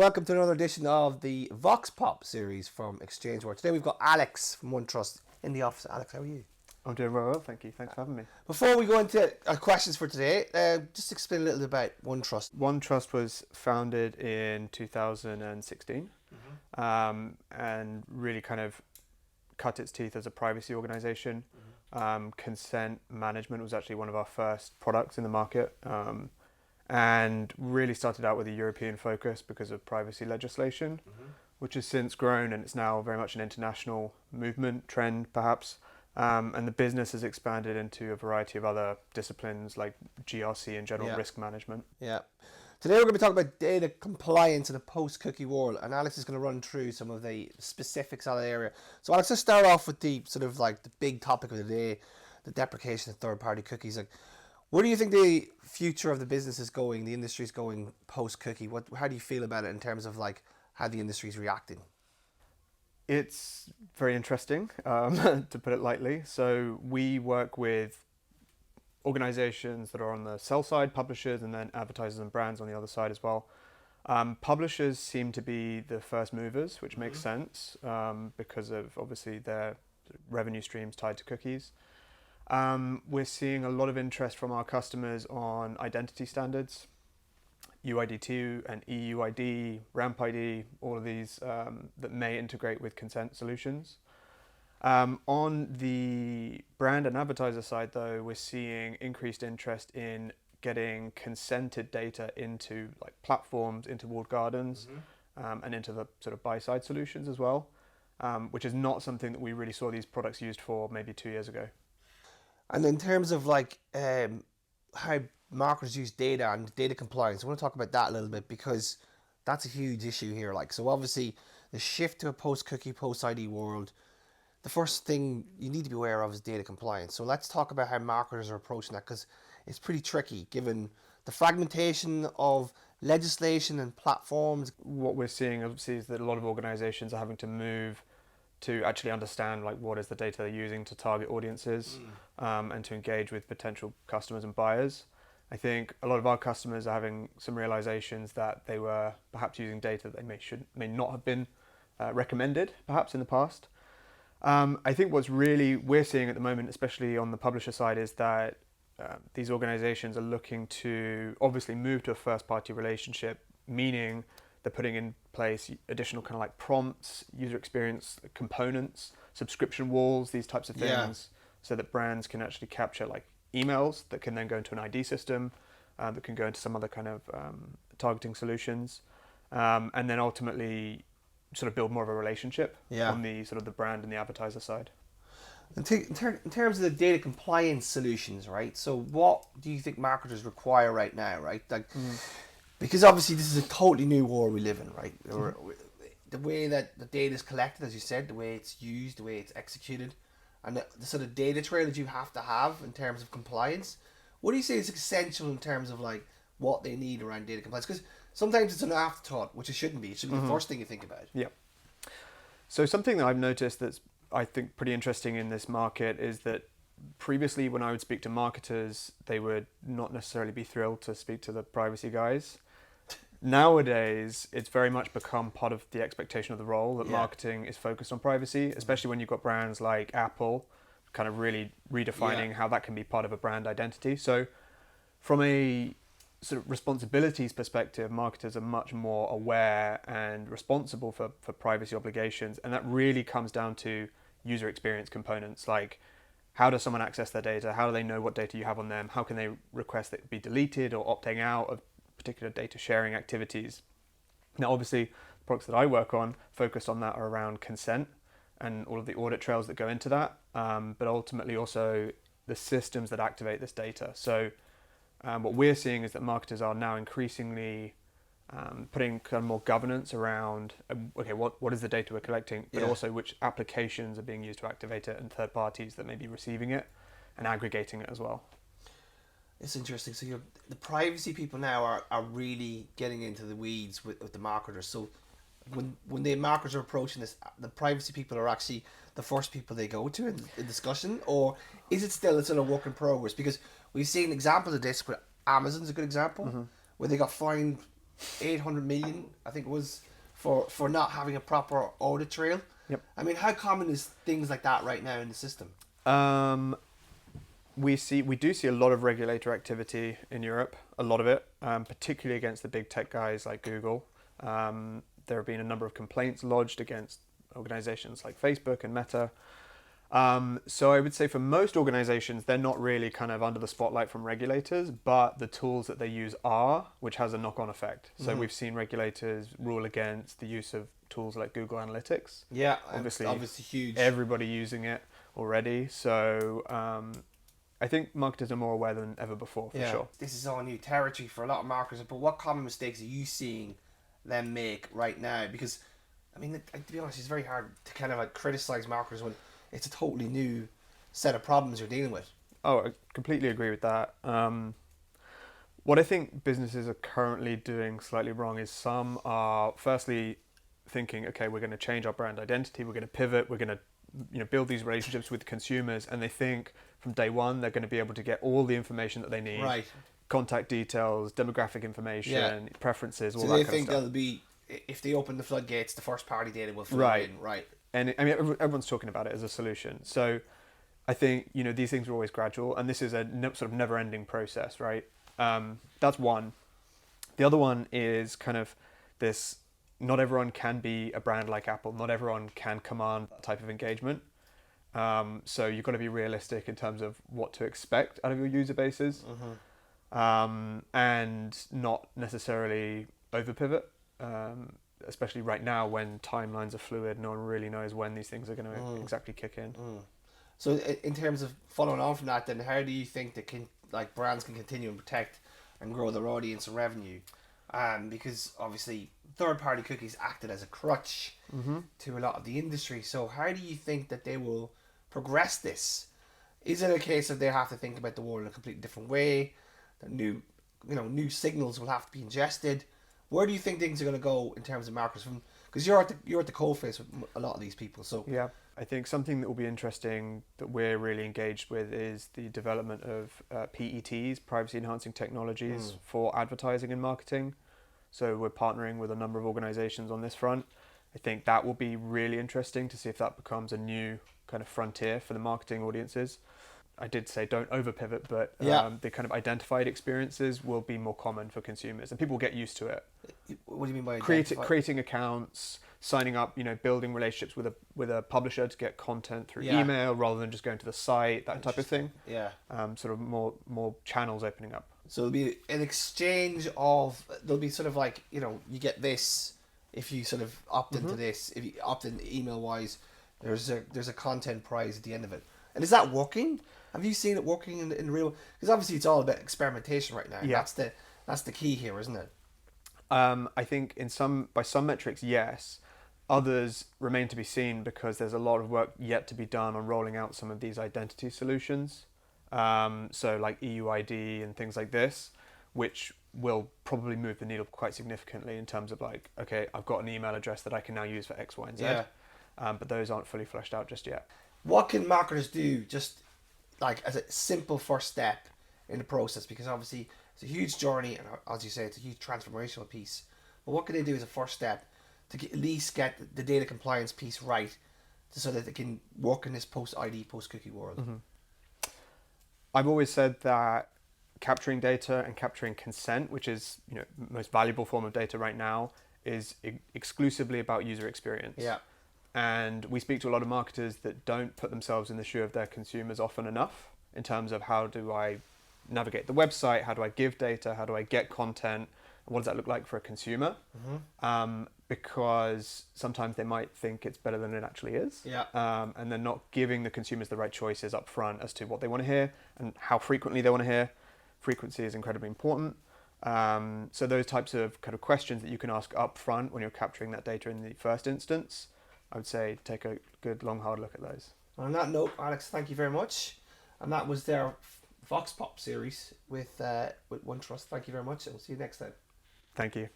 welcome to another edition of the Vox Pop series from Exchange World. Today we've got Alex from OneTrust in the office. Alex, how are you? I'm doing very well, thank you. Thanks for having me. Before we go into our questions for today, just explain a little bit about OneTrust. OneTrust was founded in 2016 and really kind of cut its teeth as a privacy organization. Consent management was actually one of our first products in the market. And really started out with a European focus because of privacy legislation, which has since grown, and it's now very much an international movement, trend perhaps. And the business has expanded into a variety of other disciplines like GRC and general risk management. Yeah. Today we're going to be talking about data compliance in a post-cookie world, and Alex is going to run through some of the specifics of that area. So Alex, let's start off with the sort of like the big topic of the day, the deprecation of third-party cookies. Like, where do you think the future of the business is going, the industry is going post-cookie? How do you feel about it in terms of like how the industry is reacting? It's very interesting, to put it lightly. So we work with organizations that are on the sell side, publishers, and then advertisers and brands on the other side as well. Publishers seem to be the first movers, which makes sense because of obviously their revenue streams tied to cookies. We're seeing a lot of interest from our customers on identity standards, UID2 and EUID, RAMP ID, all of these that may integrate with consent solutions. On the brand and advertiser side, though, we're seeing increased interest in getting consented data into like platforms, into walled gardens, and into the sort of buy-side solutions as well, which is not something that we really saw these products used for maybe 2 years ago. And in terms of like how marketers use data and data compliance, I want to talk about that a little bit because that's a huge issue here. Like, so obviously the shift to a post-cookie, post-ID world, the first thing you need to be aware of is data compliance. So let's talk about how marketers are approaching that, because it's pretty tricky given the fragmentation of legislation and platforms. What we're seeing obviously is that a lot of organizations are having to move to actually understand like what is the data they're using to target audiences and to engage with potential customers and buyers. I think a lot of our customers are having some realizations that they were perhaps using data that they may not have been recommended perhaps in the past. I think what's really we're seeing at the moment, especially on the publisher side, is that these organizations are looking to obviously move to a first-party relationship, meaning they're putting in place additional kind of like prompts, user experience components, subscription walls, these types of things, so that brands can actually capture like emails that can then go into an ID system, that can go into some other kind of targeting solutions, and then ultimately sort of build more of a relationship on the sort of the brand and the advertiser side. In terms of the data compliance solutions, right? So what do you think marketers require right now, right? Like, because obviously this is a totally new world we live in, right? The way that the data is collected, as you said, the way it's used, the way it's executed, and the sort of data trail that you have to have in terms of compliance. What do you say is essential in terms of like what they need around data compliance? Because sometimes it's an afterthought, which it shouldn't be. It should be the first thing you think about. Yeah. So something that I've noticed that's I think pretty interesting in this market is that previously when I would speak to marketers, they would not necessarily be thrilled to speak to the privacy guys. Nowadays, it's very much become part of the expectation of the role that marketing is focused on privacy, especially when you've got brands like Apple kind of really redefining how that can be part of a brand identity. So from a sort of responsibilities perspective, marketers are much more aware and responsible for privacy obligations. And that really comes down to user experience components, like how does someone access their data? How do they know what data you have on them? How can they request that it be deleted or opting out of particular data sharing activities? Now, obviously, the products that I work on focused on that are around consent and all of the audit trails that go into that, but ultimately also the systems that activate this data. So what we're seeing is that marketers are now increasingly putting kind of more governance around, okay, what is the data we're collecting, but also which applications are being used to activate it and third parties that may be receiving it and aggregating it as well. It's interesting. So the privacy people now are really getting into the weeds with the marketers. So when the marketers are approaching this, the privacy people are actually the first people they go to in discussion, or is it still a sort of work in progress? Because we've seen examples of this, but Amazon's a good example, where they got fined 800 million, I think it was, for not having a proper audit trail. Yep. I mean, how common is things like that right now in the system? We do see a lot of regulator activity in Europe, a lot of it, particularly against the big tech guys like Google. There have been a number of complaints lodged against organizations like Facebook and Meta. So I would say for most organizations, they're not really kind of under the spotlight from regulators, but the tools that they use are, which has a knock-on effect. So we've seen regulators rule against the use of tools like Google Analytics. Yeah, obviously huge. Everybody using it already. So I think marketers are more aware than ever before, for sure. This is all new territory for a lot of marketers, but what common mistakes are you seeing them make right now? Because, I mean, to be honest, it's very hard to kind of like criticize marketers when it's a totally new set of problems you're dealing with. Oh, I completely agree with that. What I think businesses are currently doing slightly wrong is some are firstly thinking, okay, we're going to change our brand identity, we're going to pivot, we're going to build these relationships with consumers, and they think from day one they're going to be able to get all the information that they need, right? Contact details, demographic information, preferences, all that kind of stuff. So they think they'll be, if they open the floodgates, the first party data will flow in, right? And I mean, everyone's talking about it as a solution. So I think, these things are always gradual, and this is a sort of never-ending process, right? That's one. The other one is kind of this, not everyone can be a brand like Apple. Not everyone can command that type of engagement. So you've got to be realistic in terms of what to expect out of your user bases, and not necessarily over-pivot. Especially right now when timelines are fluid, no one really knows when these things are going to exactly kick in. So in terms of following on from that, then how do you think that brands can continue and protect and grow their audience and revenue? Because obviously third-party cookies acted as a crutch to a lot of the industry. So how do you think that they will progress this? Is it a case of they have to think about the world in a completely different way? That new signals will have to be ingested. Where do you think things are going to go in terms of marketers? Because you're at the coalface with a lot of these people. So yeah, I think something that will be interesting that we're really engaged with is the development of PETs, privacy enhancing technologies for advertising and marketing. So we're partnering with a number of organizations on this front. I think that will be really interesting to see if that becomes a new kind of frontier for the marketing audiences. I did say don't over pivot, but the kind of identified experiences will be more common for consumers, and people will get used to it. What do you mean by creating accounts, signing up, building relationships with a publisher to get content through email rather than just going to the site, that type of thing. Yeah. Sort of more channels opening up. So there'll be an exchange of, there'll be sort of like, you get this if you sort of opt into this. If you opt in email wise, there's a content prize at the end of it. And is that working? Have you seen it working in real? Because obviously it's all about experimentation right now. Yeah. That's the key here, isn't it? I think by some metrics, yes. Others remain to be seen because there's a lot of work yet to be done on rolling out some of these identity solutions. So like EUID and things like this, which will probably move the needle quite significantly in terms of like, okay, I've got an email address that I can now use for X, Y, and Z. Yeah. But those aren't fully fleshed out just yet. What can marketers do just like as a simple first step in the process? Because obviously it's a huge journey, and as you say, it's a huge transformational piece. But what can they do as a first step to at least get the data compliance piece right, so that they can work in this post-ID, post-cookie world? I've always said that capturing data and capturing consent, which is most valuable form of data right now, is exclusively about user experience. Yeah. And we speak to a lot of marketers that don't put themselves in the shoe of their consumers often enough in terms of how do I navigate the website, how do I give data, how do I get content, and what does that look like for a consumer? Because sometimes they might think it's better than it actually is. Yeah. And they're not giving the consumers the right choices up front as to what they want to hear and how frequently they want to hear. Frequency is incredibly important. So those types of kind of questions that you can ask up front when you're capturing that data in the first instance, I would say take a good long hard look at those. On that note, Alex, thank you very much. And that was their Vox Pop series with OneTrust. Thank you very much, and we'll see you next time. Thank you.